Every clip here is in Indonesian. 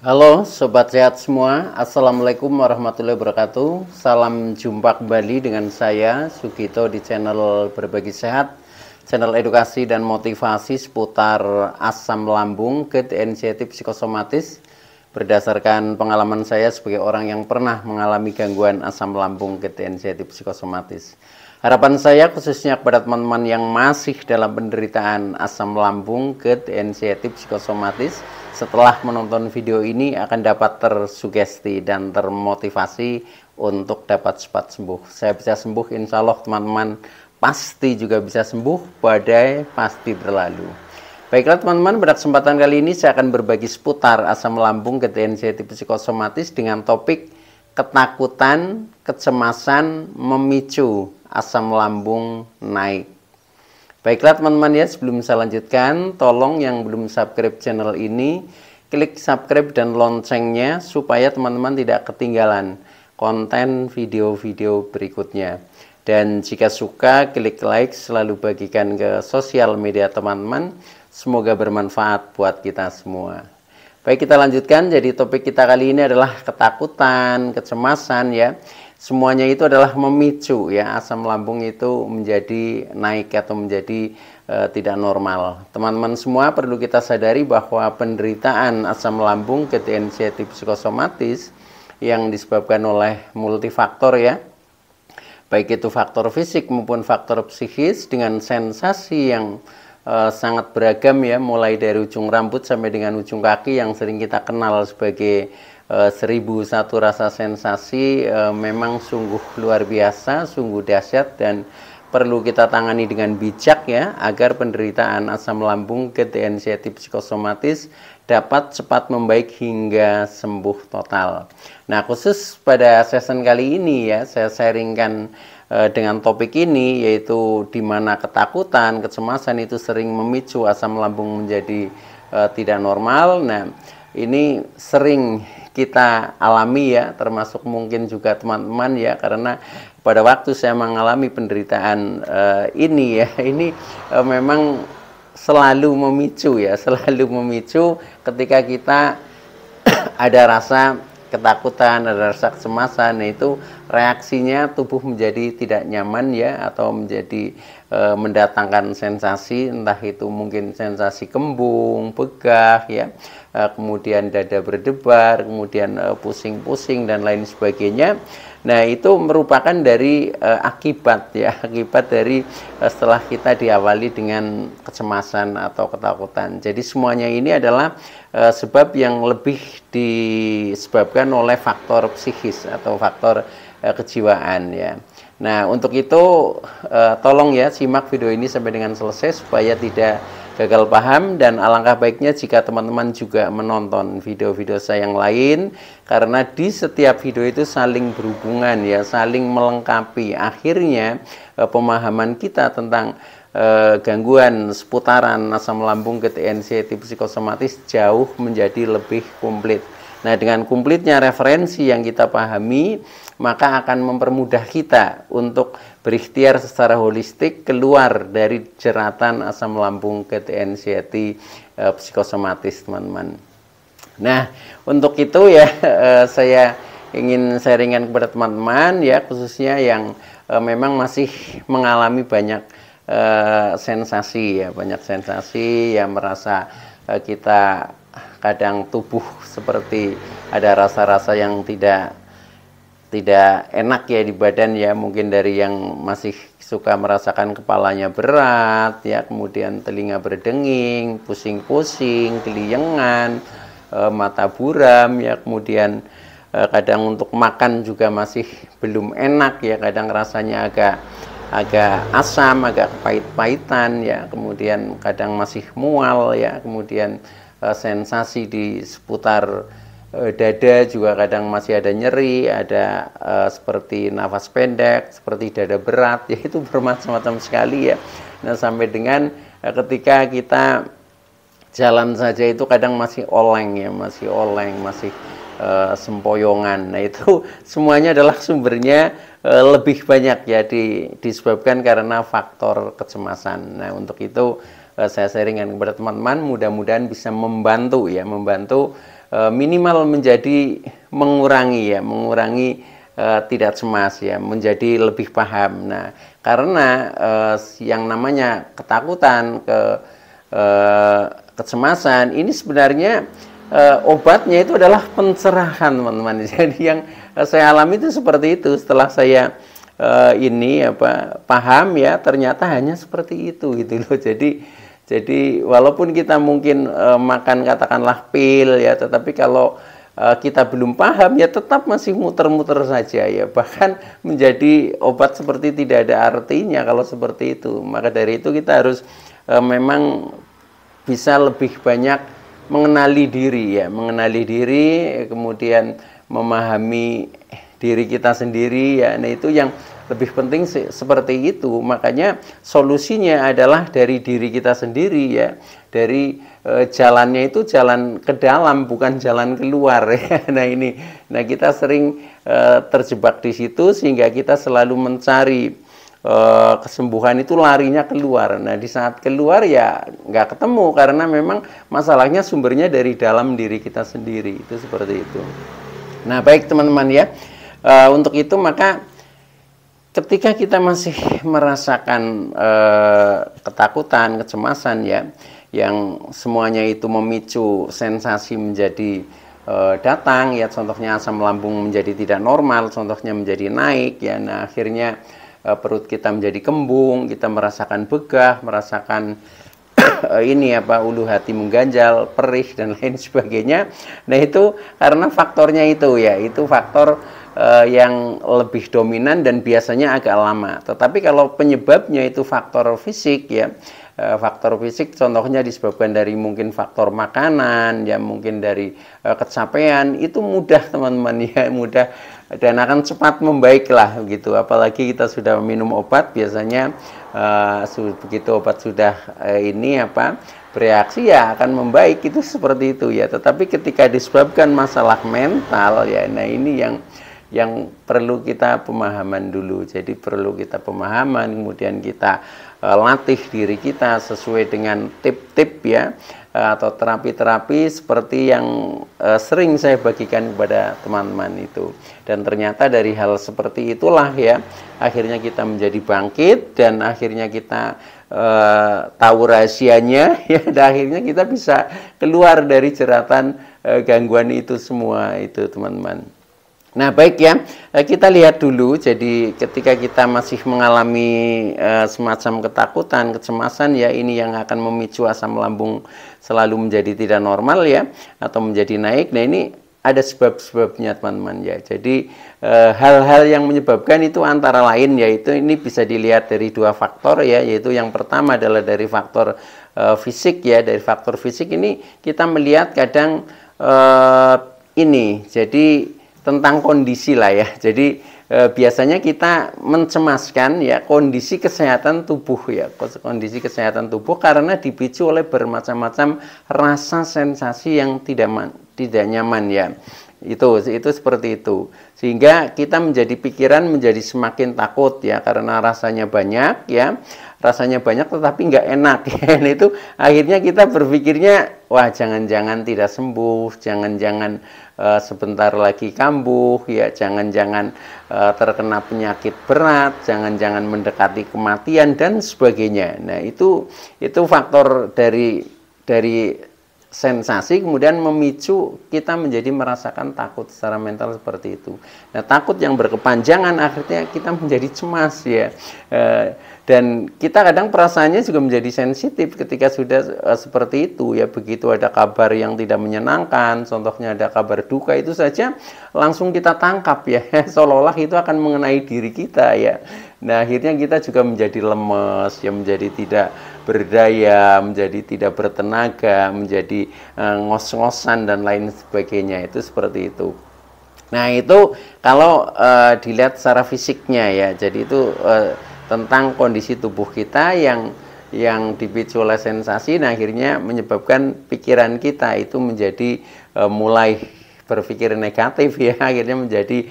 Halo Sobat Sehat semua, Assalamualaikum warahmatullahi wabarakatuh. Salam jumpa kembali dengan saya Sugito di channel Berbagi Sehat, channel edukasi dan motivasi seputar asam lambung, GERD, anxiety, psikosomatis. Berdasarkan pengalaman saya sebagai orang yang pernah mengalami gangguan asam lambung, GERD, anxiety, psikosomatis. Harapan saya khususnya kepada teman-teman yang masih dalam penderitaan asam lambung, GERD, anxiety, psikosomatis, setelah menonton video ini akan dapat tersugesti dan termotivasi untuk dapat cepat sembuh. Saya bisa sembuh, insya Allah teman-teman pasti juga bisa sembuh, badai pasti berlalu. Baiklah teman-teman, pada kesempatan kali ini saya akan berbagi seputar asam lambung, GERD, anxiety, psikosomatis dengan topik ketakutan, kecemasan memicu asam lambung naik. Baiklah teman-teman ya, sebelum saya lanjutkan, tolong yang belum subscribe channel ini, klik subscribe dan loncengnya supaya teman-teman tidak ketinggalan konten video-video berikutnya. Dan jika suka, klik like, selalu bagikan ke sosial media teman-teman. Semoga bermanfaat buat kita semua. Baik, kita lanjutkan. Jadi topik kita kali ini adalah ketakutan, kecemasan ya. Semuanya itu adalah memicu ya asam lambung itu menjadi naik atau menjadi tidak normal. Teman-teman semua perlu kita sadari bahwa penderitaan asam lambung, GERD, anxiety, psikosomatis yang disebabkan oleh multifaktor ya. Baik itu faktor fisik maupun faktor psikis dengan sensasi yang sangat beragam ya, mulai dari ujung rambut sampai dengan ujung kaki yang sering kita kenal sebagai 1001 rasa sensasi, memang sungguh luar biasa, sungguh dahsyat dan perlu kita tangani dengan bijak ya, agar penderitaan asam lambung, GERD, anxiety, psikosomatis dapat cepat membaik hingga sembuh total. Nah, khusus pada session kali ini ya, saya sharingkan dengan topik ini, yaitu di mana ketakutan, kecemasan itu sering memicu asam lambung menjadi tidak normal. Nah, ini sering kita alami ya, termasuk mungkin juga teman-teman ya, karena pada waktu saya mengalami penderitaan ini ya, ini memang selalu memicu ya, selalu memicu ketika kita ada rasa ketakutan, ada rasa kecemasan, itu reaksinya tubuh menjadi tidak nyaman ya, atau menjadi mendatangkan sensasi, entah itu mungkin sensasi kembung, begah ya, kemudian dada berdebar, kemudian pusing-pusing dan lain sebagainya. Nah, itu merupakan dari akibat ya, akibat dari setelah kita diawali dengan kecemasan atau ketakutan. Jadi semuanya ini adalah sebab yang lebih disebabkan oleh faktor psikis atau faktor kejiwaan ya. Nah, untuk itu tolong ya simak video ini sampai dengan selesai supaya tidak gagal paham, dan alangkah baiknya jika teman-teman juga menonton video-video saya yang lain, karena di setiap video itu saling berhubungan ya, saling melengkapi. Akhirnya pemahaman kita tentang gangguan seputaran asam lambung, GERD, anxiety, psikosomatis jauh menjadi lebih komplit. Nah, dengan komplitnya referensi yang kita pahami, maka akan mempermudah kita untuk berikhtiar secara holistik keluar dari jeratan asam lambung, GERD, anxiety, psikosomatis, teman-teman. Nah, untuk itu ya, saya ingin sharingan kepada teman-teman ya, khususnya yang memang masih mengalami banyak sensasi ya, banyak sensasi yang merasa kita kadang tubuh seperti ada rasa-rasa yang tidak enak ya di badan ya, mungkin dari yang masih suka merasakan kepalanya berat ya, kemudian telinga berdenging, pusing-pusing, keliengan, mata buram ya, kemudian kadang untuk makan juga masih belum enak ya, kadang rasanya agak asam, agak pahit-pahitan ya, kemudian kadang masih mual ya, kemudian sensasi di seputar dada juga kadang masih ada nyeri, ada seperti nafas pendek, seperti dada berat ya, itu bermacam-macam sekali ya. Nah, sampai dengan ketika kita jalan saja itu kadang masih oleng ya, masih oleng, masih sempoyongan. Nah, itu semuanya adalah sumbernya lebih banyak ya disebabkan karena faktor kecemasan. Nah, untuk itu saya sharingkan kepada teman-teman, mudah-mudahan bisa membantu ya, membantu minimal menjadi mengurangi ya, mengurangi tidak cemas ya, menjadi lebih paham. Nah, karena yang namanya ketakutan, kecemasan ini sebenarnya obatnya itu adalah pencerahan, teman-teman. Jadi yang saya alami itu seperti itu. Setelah saya paham ya, ternyata hanya seperti itu gitu loh. Jadi walaupun kita mungkin makan katakanlah pil ya, tetapi kalau kita belum paham ya tetap masih muter-muter saja ya, bahkan menjadi obat seperti tidak ada artinya kalau seperti itu. Maka dari itu kita harus memang bisa lebih banyak mengenali diri ya, mengenali diri, kemudian memahami diri kita sendiri ya. Nah, itu yang lebih penting seperti itu. Makanya solusinya adalah dari diri kita sendiri ya, dari jalannya itu jalan ke dalam, bukan jalan keluar ya. Nah kita sering terjebak di situ sehingga kita selalu mencari kesembuhan itu larinya keluar. Nah di saat keluar ya nggak ketemu, karena memang masalahnya sumbernya dari dalam diri kita sendiri. Itu seperti itu. Nah baik teman-teman ya, untuk itu maka ketika kita masih merasakan ketakutan, kecemasan ya, yang semuanya itu memicu sensasi menjadi datang ya, contohnya asam lambung menjadi tidak normal, contohnya menjadi naik ya. Nah akhirnya perut kita menjadi kembung, kita merasakan begah, merasakan ulu hati mengganjal, perih dan lain sebagainya. Nah itu karena faktornya itu ya, itu faktor yang lebih dominan dan biasanya agak lama. Tetapi kalau penyebabnya itu faktor fisik ya, faktor fisik contohnya disebabkan dari mungkin faktor makanan ya, mungkin dari kecapean, itu mudah teman-teman ya, mudah dan akan cepat membaik lah gitu. Apalagi kita sudah minum obat, biasanya begitu obat sudah bereaksi ya akan membaik, itu seperti itu ya. Tetapi ketika disebabkan masalah mental ya, nah ini yang perlu kita pemahaman dulu. Jadi perlu kita pemahaman, kemudian kita latih diri kita sesuai dengan tip-tip ya, atau terapi-terapi seperti yang sering saya bagikan kepada teman-teman itu. Dan ternyata dari hal seperti itulah ya, akhirnya kita menjadi bangkit, dan akhirnya kita tahu rahasianya ya, dan akhirnya kita bisa keluar dari jeratan gangguan itu semua itu teman-teman. Nah baik ya, kita lihat dulu. Jadi ketika kita masih mengalami semacam ketakutan, kecemasan ya, ini yang akan memicu asam lambung selalu menjadi tidak normal ya, atau menjadi naik. Nah ini ada sebab-sebabnya teman-teman ya. Jadi hal-hal yang menyebabkan itu antara lain yaitu ini bisa dilihat dari dua faktor ya, yaitu yang pertama adalah dari faktor fisik ya. Dari faktor fisik ini kita melihat kadang jadi tentang kondisi lah ya. Jadi biasanya kita mencemaskan ya kondisi kesehatan tubuh ya, kondisi kesehatan tubuh karena dipicu oleh bermacam-macam rasa sensasi yang tidak nyaman ya. Itu seperti itu. Sehingga kita menjadi pikiran menjadi semakin takut ya, karena rasanya banyak ya. Rasanya banyak tetapi nggak enak ya. Nah, itu akhirnya kita berpikirnya, wah jangan-jangan tidak sembuh, jangan-jangan sebentar lagi kambuh ya, jangan-jangan terkena penyakit berat, jangan-jangan mendekati kematian dan sebagainya. Nah itu faktor dari sensasi kemudian memicu kita menjadi merasakan takut secara mental seperti itu. Nah takut yang berkepanjangan akhirnya kita menjadi cemas ya, dan kita kadang perasaannya juga menjadi sensitif ketika sudah seperti itu ya. Begitu ada kabar yang tidak menyenangkan, contohnya ada kabar duka, itu saja langsung kita tangkap ya, seolah-olah itu akan mengenai diri kita ya. Nah akhirnya kita juga menjadi lemes ya, menjadi tidak berdaya, menjadi tidak bertenaga, menjadi ngos-ngosan dan lain sebagainya. Itu seperti itu. Nah itu kalau dilihat secara fisiknya ya, jadi itu tentang kondisi tubuh kita yang dipicu oleh sensasi, nah akhirnya menyebabkan pikiran kita itu menjadi mulai berpikir negatif ya, akhirnya menjadi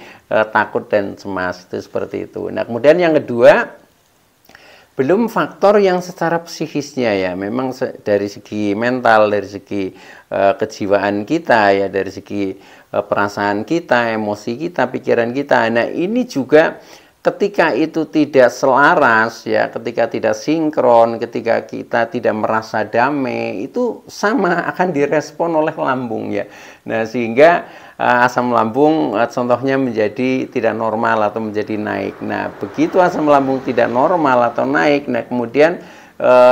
takut dan cemas, itu seperti itu. Nah kemudian yang kedua, Belum faktor yang secara psikisnya ya, memang dari segi mental, dari segi kejiwaan kita ya, dari segi perasaan kita, emosi kita, pikiran kita. Nah, ini juga ketika itu tidak selaras ya, ketika tidak sinkron, ketika kita tidak merasa damai, itu sama akan direspon oleh lambung ya. Nah, sehingga asam lambung contohnya menjadi tidak normal atau menjadi naik. Nah, begitu asam lambung tidak normal atau naik, nah kemudian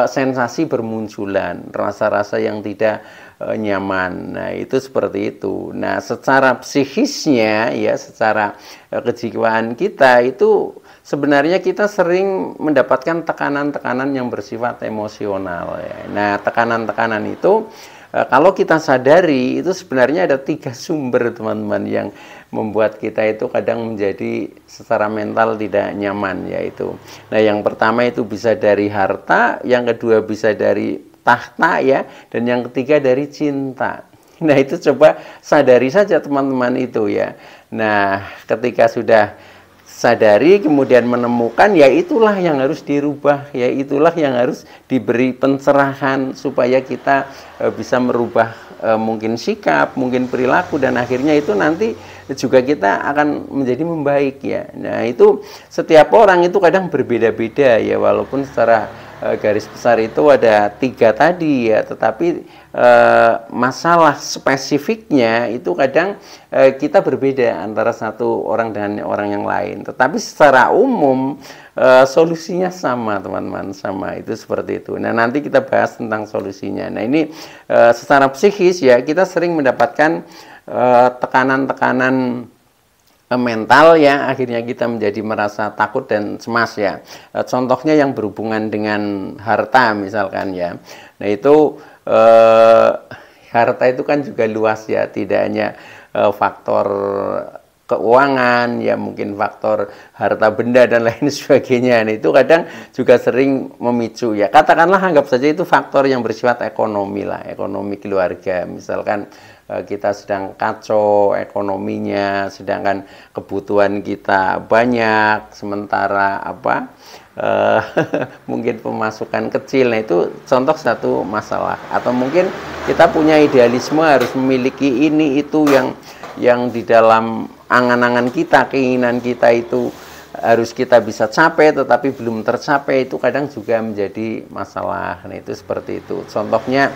sensasi bermunculan, rasa-rasa yang tidak nyaman. Nah, itu seperti itu. Nah, secara psikisnya ya, secara kejiwaan kita itu sebenarnya kita sering mendapatkan tekanan-tekanan yang bersifat emosional ya. Nah, tekanan-tekanan itu kalau kita sadari itu sebenarnya ada 3 sumber teman-teman yang membuat kita itu kadang menjadi secara mental tidak nyaman yaitu. Nah, yang pertama itu bisa dari harta, yang kedua bisa dari tahta ya, dan yang ketiga dari cinta. Nah, itu coba sadari saja teman-teman itu ya. Nah, ketika sudah sadari kemudian menemukan, ya itulah yang harus dirubah, ya itulah yang harus diberi pencerahan supaya kita bisa merubah mungkin sikap, mungkin perilaku, dan akhirnya itu nanti juga kita akan menjadi membaik ya. Nah, itu setiap orang itu kadang berbeda-beda ya, walaupun secara garis besar itu ada 3 tadi ya, tetapi masalah spesifiknya itu kadang kita berbeda antara satu orang dengan orang yang lain, tetapi secara umum solusinya sama teman-teman, sama, itu seperti itu. Nah, nanti kita bahas tentang solusinya. Nah, ini secara psikis ya, kita sering mendapatkan tekanan-tekanan mental ya, akhirnya kita menjadi merasa takut dan cemas ya. Contohnya yang berhubungan dengan harta misalkan ya. Nah, itu harta itu kan juga luas ya, tidak hanya faktor keuangan ya, mungkin faktor harta benda dan lain sebagainya. Nah, itu kadang juga sering memicu ya. Katakanlah anggap saja itu faktor yang bersifat ekonomi lah, ekonomi keluarga. Misalkan kita sedang kacau ekonominya, sedangkan kebutuhan kita banyak, sementara mungkin pemasukan kecil. Nah, itu contoh satu masalah. Atau mungkin kita punya idealisme harus memiliki ini itu yang di dalam angan-angan kita, keinginan kita itu harus kita bisa capai, tetapi belum tercapai, itu kadang juga menjadi masalah. Nah, itu seperti itu. Contohnya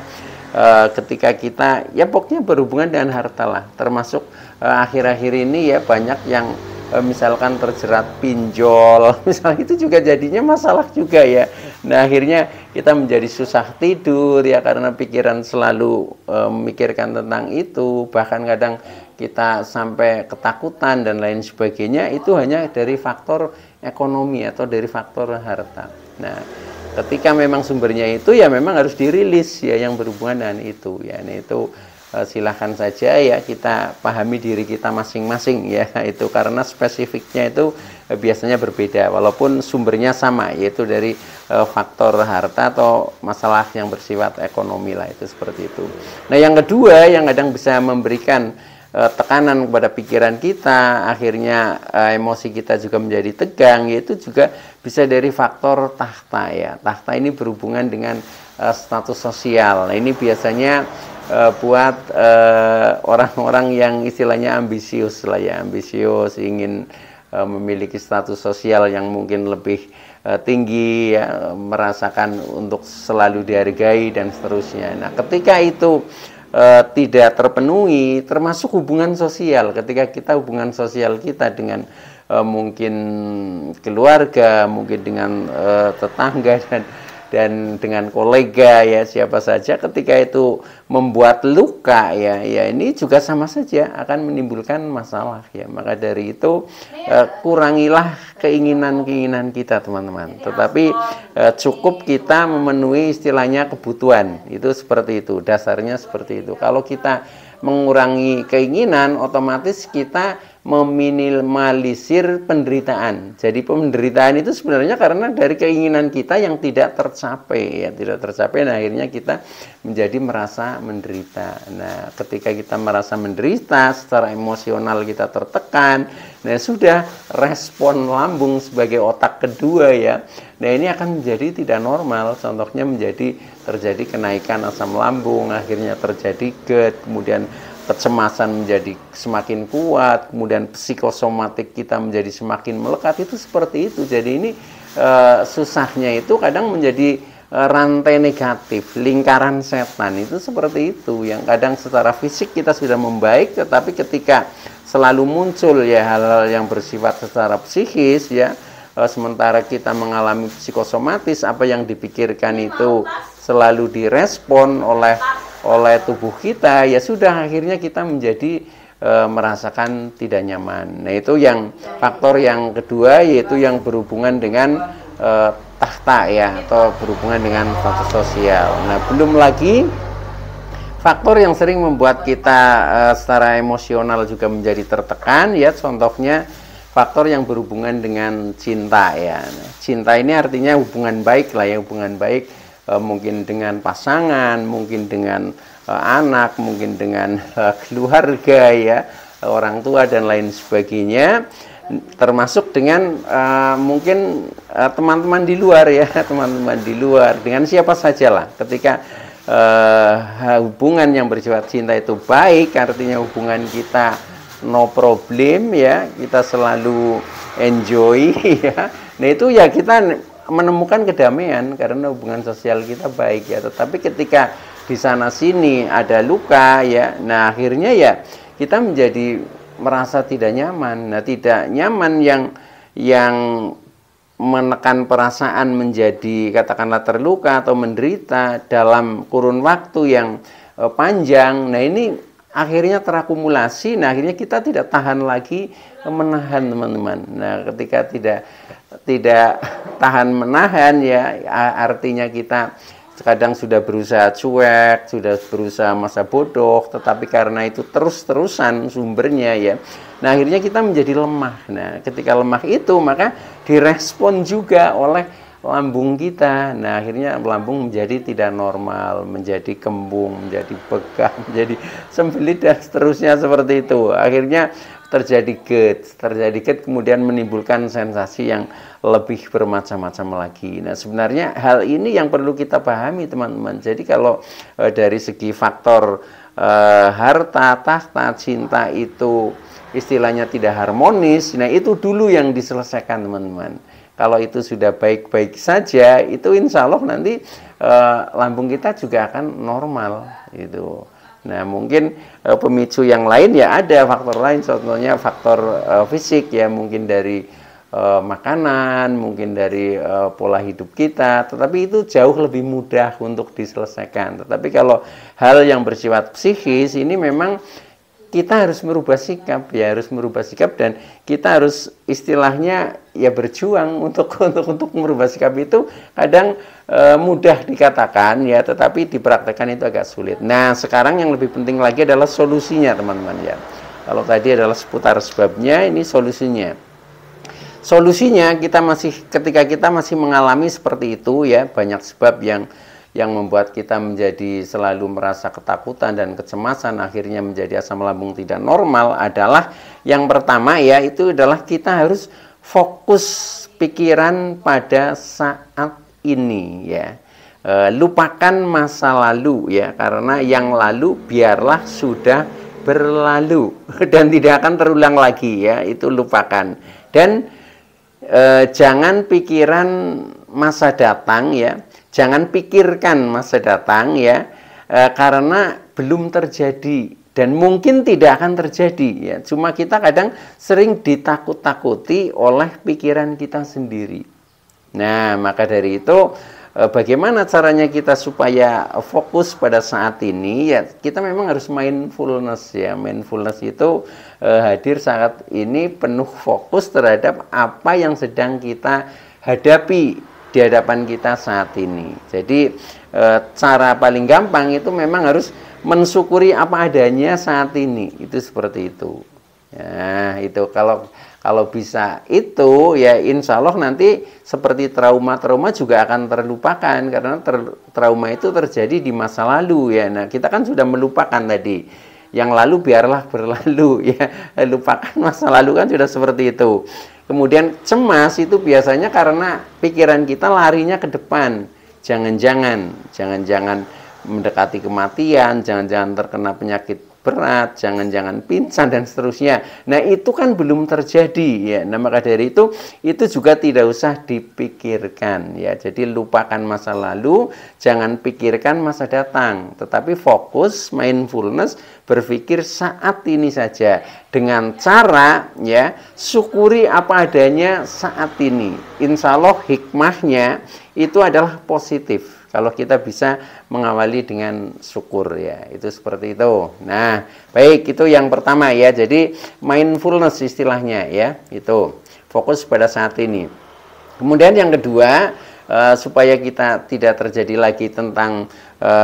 ketika kita ya pokoknya berhubungan dengan harta lah, termasuk akhir-akhir ini ya banyak yang misalkan terjerat pinjol, misalnya, itu juga jadinya masalah juga ya. Nah, akhirnya kita menjadi susah tidur ya, karena pikiran selalu memikirkan tentang itu, bahkan kadang kita sampai ketakutan dan lain sebagainya, itu hanya dari faktor ekonomi atau dari faktor harta. Nah, ketika memang sumbernya itu ya memang harus dirilis ya, yang berhubungan dengan itu ya. Nah, itu silahkan saja ya kita pahami diri kita masing-masing ya, itu karena spesifiknya itu biasanya berbeda walaupun sumbernya sama, yaitu dari faktor harta atau masalah yang bersifat ekonomi lah, itu seperti itu. Nah, yang kedua yang kadang bisa memberikan tekanan kepada pikiran kita, akhirnya emosi kita juga menjadi tegang, yaitu juga bisa dari faktor tahta ya. Tahta ini berhubungan dengan status sosial. Nah, ini biasanya buat orang-orang yang istilahnya ambisius lah ya, ambisius, ingin memiliki status sosial yang mungkin lebih tinggi ya, merasakan untuk selalu dihargai dan seterusnya. Nah, ketika itu tidak terpenuhi, termasuk hubungan sosial, ketika kita hubungan sosial kita dengan mungkin keluarga, mungkin dengan tetangga dan dengan kolega ya, siapa saja, ketika itu membuat luka ya, ini juga sama saja akan menimbulkan masalah ya. Maka dari itu kurangilah keinginan-keinginan kita teman-teman, tetapi cukup kita memenuhi istilahnya kebutuhan, itu seperti itu, dasarnya seperti itu. Kalau kita mengurangi keinginan, otomatis kita meminimalisir penderitaan. Jadi penderitaan itu sebenarnya karena dari keinginan kita yang tidak tercapai, ya tidak tercapai. Nah akhirnya kita menjadi merasa menderita. Nah ketika kita merasa menderita, secara emosional kita tertekan. Nah sudah respon lambung sebagai otak kedua ya. Nah ini akan menjadi tidak normal. Contohnya terjadi kenaikan asam lambung, akhirnya terjadi GERD, kemudian kecemasan menjadi semakin kuat, kemudian psikosomatik kita menjadi semakin melekat. Itu seperti itu. Jadi ini susahnya itu kadang menjadi rantai negatif, lingkaran setan itu seperti itu, yang kadang secara fisik kita sudah membaik, tetapi ketika selalu muncul ya hal-hal yang bersifat secara psikis ya, sementara kita mengalami psikosomatis, apa yang dipikirkan itu selalu direspon oleh tubuh kita, ya sudah akhirnya kita menjadi merasakan tidak nyaman. Nah itu yang faktor yang kedua, yaitu yang berhubungan dengan tahta ya, atau berhubungan dengan status sosial. Nah belum lagi faktor yang sering membuat kita secara emosional juga menjadi tertekan ya, contohnya faktor yang berhubungan dengan cinta ya. Nah, cinta ini artinya hubungan baik lah ya, hubungan baik mungkin dengan pasangan, mungkin dengan anak, mungkin dengan keluarga ya, orang tua dan lain sebagainya, termasuk dengan mungkin teman-teman di luar ya, teman-teman di luar, dengan siapa sajalah. Ketika hubungan yang bersifat cinta itu baik, artinya hubungan kita no problem ya, kita selalu enjoy ya. Nah itu ya kita menemukan kedamaian karena hubungan sosial kita baik ya. Tetapi ketika di sana sini ada luka ya, nah akhirnya ya kita menjadi merasa tidak nyaman. Nah tidak nyaman yang menekan perasaan menjadi katakanlah terluka atau menderita dalam kurun waktu yang panjang. Nah ini akhirnya terakumulasi. Nah akhirnya kita tidak tahan lagi menahan, teman-teman. Nah ketika tidak tahan menahan ya, artinya kita kadang sudah berusaha cuek, sudah berusaha masa bodoh, tetapi karena itu terus-terusan sumbernya ya, nah akhirnya kita menjadi lemah. Nah ketika lemah itu maka direspon juga oleh lambung kita. Nah akhirnya lambung menjadi tidak normal, menjadi kembung, menjadi begah, menjadi sembelit dan seterusnya seperti itu. Akhirnya terjadi GERD kemudian menimbulkan sensasi yang lebih bermacam-macam lagi. Nah sebenarnya hal ini yang perlu kita pahami, teman-teman. Jadi kalau dari segi faktor harta, tahta, cinta itu istilahnya tidak harmonis, nah itu dulu yang diselesaikan, teman-teman. Kalau itu sudah baik-baik saja, itu insya Allah nanti lambung kita juga akan normal gitu. Nah mungkin pemicu yang lain ya ada faktor lain, contohnya faktor fisik ya, mungkin dari makanan, mungkin dari pola hidup kita, tetapi itu jauh lebih mudah untuk diselesaikan. Tetapi kalau hal yang bersifat psikis ini memang kita harus merubah sikap ya, harus merubah sikap, dan kita harus istilahnya ya berjuang untuk merubah sikap. Itu kadang mudah dikatakan ya, tetapi dipraktekkan itu agak sulit. Nah sekarang yang lebih penting lagi adalah solusinya, teman-teman ya. Kalau tadi adalah seputar sebabnya, ini solusinya. Solusinya ketika kita masih mengalami seperti itu ya, banyak sebab yang membuat kita menjadi selalu merasa ketakutan dan kecemasan, akhirnya menjadi asam lambung tidak normal, adalah yang pertama ya, itu adalah kita harus fokus pikiran pada saat ini ya. Lupakan masa lalu ya, karena yang lalu biarlah sudah berlalu dan tidak akan terulang lagi ya, itu lupakan. Dan jangan pikiran masa datang ya, jangan pikirkan masa datang ya, karena belum terjadi dan mungkin tidak akan terjadi ya. Cuma kita kadang sering ditakut-takuti oleh pikiran kita sendiri. Nah maka dari itu bagaimana caranya kita supaya fokus pada saat ini ya, kita memang harus mindfulness ya. Mindfulness itu hadir saat ini penuh fokus terhadap apa yang sedang kita hadapi di hadapan kita saat ini. Jadi cara paling gampang itu memang harus mensyukuri apa adanya saat ini. Itu seperti itu. Nah, itu kalau bisa itu ya insya Allah nanti seperti trauma-trauma juga akan terlupakan karena trauma itu terjadi di masa lalu ya. Nah, kita kan sudah melupakan tadi. Yang lalu biarlah berlalu ya. Lupakan masa lalu kan sudah seperti itu. Kemudian cemas itu biasanya karena pikiran kita larinya ke depan. Jangan-jangan mendekati kematian, jangan-jangan terkena penyakit berat, jangan-jangan pingsan dan seterusnya. Nah, itu kan belum terjadi ya. Nah, maka dari itu juga tidak usah dipikirkan ya. Jadi lupakan masa lalu, jangan pikirkan masa datang, tetapi fokus mindfulness berpikir saat ini saja dengan cara ya syukuri apa adanya saat ini. Insya Allah hikmahnya itu adalah positif. Kalau kita bisa mengawali dengan syukur ya, itu seperti itu. Nah, baik itu yang pertama ya. Jadi mindfulness istilahnya ya, itu fokus pada saat ini. Kemudian yang kedua, supaya kita tidak terjadi lagi tentang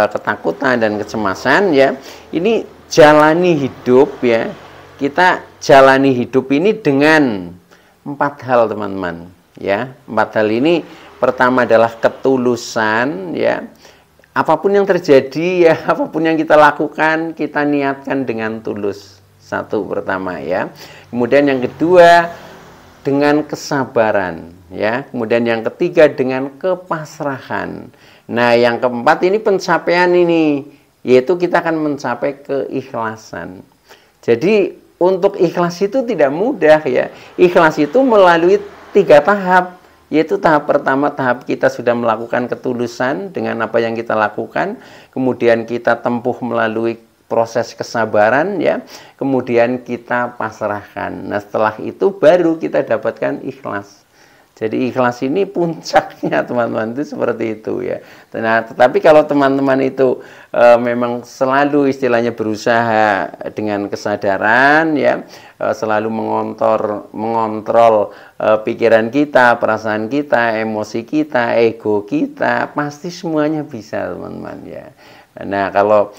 ketakutan dan kecemasan ya. Ini jalani hidup ya. Kita jalani hidup ini dengan 4 hal teman-teman ya. 4 hal ini pertama adalah ketulusan ya. Apapun yang terjadi ya, apapun yang kita lakukan, kita niatkan dengan tulus. Satu pertama ya. Kemudian yang kedua dengan kesabaran ya. Kemudian yang ketiga dengan kepasrahan. Nah, yang keempat ini pencapaian ini, yaitu kita akan mencapai keikhlasan. Jadi untuk ikhlas itu tidak mudah ya. Ikhlas itu melalui 3 tahap. Yaitu tahap pertama, tahap kita sudah melakukan ketulusan dengan apa yang kita lakukan. Kemudian kita tempuh melalui proses kesabaran ya. Kemudian kita pasrahkan. Nah, setelah itu baru kita dapatkan ikhlas. Jadi ikhlas ini puncaknya teman-teman, itu seperti itu ya. Nah, tetapi kalau teman-teman itu memang selalu istilahnya berusaha dengan kesadaran ya, selalu mengontrol pikiran kita, perasaan kita, emosi kita, ego kita, pasti semuanya bisa teman-teman ya. Nah, kalau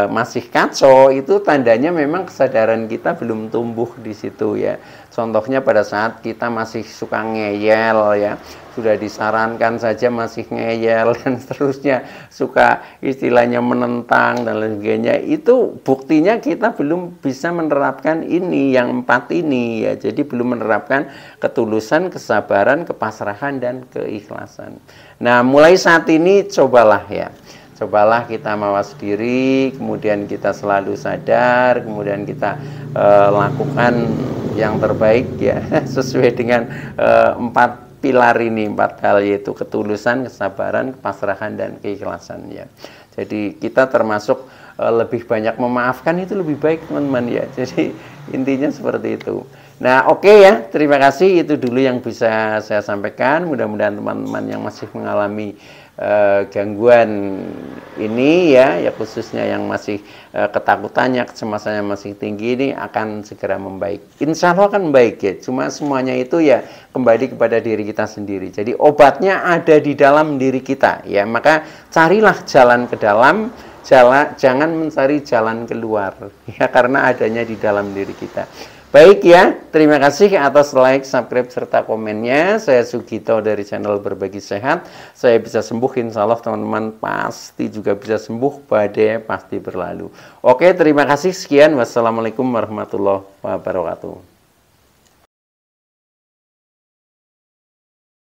masih kacau itu tandanya memang kesadaran kita belum tumbuh di situ ya. Contohnya pada saat kita masih suka ngeyel ya, sudah disarankan saja masih ngeyel dan seterusnya, suka istilahnya menentang dan lain sebagainya. Itu buktinya kita belum bisa menerapkan ini yang 4 ini ya. Jadi belum menerapkan ketulusan, kesabaran, kepasrahan dan keikhlasan. Nah, mulai saat ini cobalah ya. Cobalah kita mawas diri, kemudian kita selalu sadar, kemudian kita lakukan yang terbaik ya, sesuai dengan 4 pilar ini, 4 hal, yaitu ketulusan, kesabaran, kepasrahan, dan keikhlasan ya. Jadi kita termasuk lebih banyak memaafkan itu lebih baik teman-teman ya. Jadi intinya seperti itu. Nah, oke ya, terima kasih, itu dulu yang bisa saya sampaikan. Mudah-mudahan teman-teman yang masih mengalami gangguan ini ya khususnya yang masih ketakutannya, kecemasannya masih tinggi ini akan segera membaik. Insya Allah akan membaik ya. Cuma semuanya itu ya kembali kepada diri kita sendiri. Jadi obatnya ada di dalam diri kita ya. Maka carilah jalan ke dalam, jangan mencari jalan keluar ya, karena adanya di dalam diri kita. Baik ya, terima kasih atas like, subscribe, serta komennya. Saya Sugito dari channel Berbagi Sehat. Saya bisa sembuh, insya Allah teman-teman pasti juga bisa sembuh, badai pasti berlalu. Oke, terima kasih, sekian. Wassalamualaikum warahmatullahi wabarakatuh.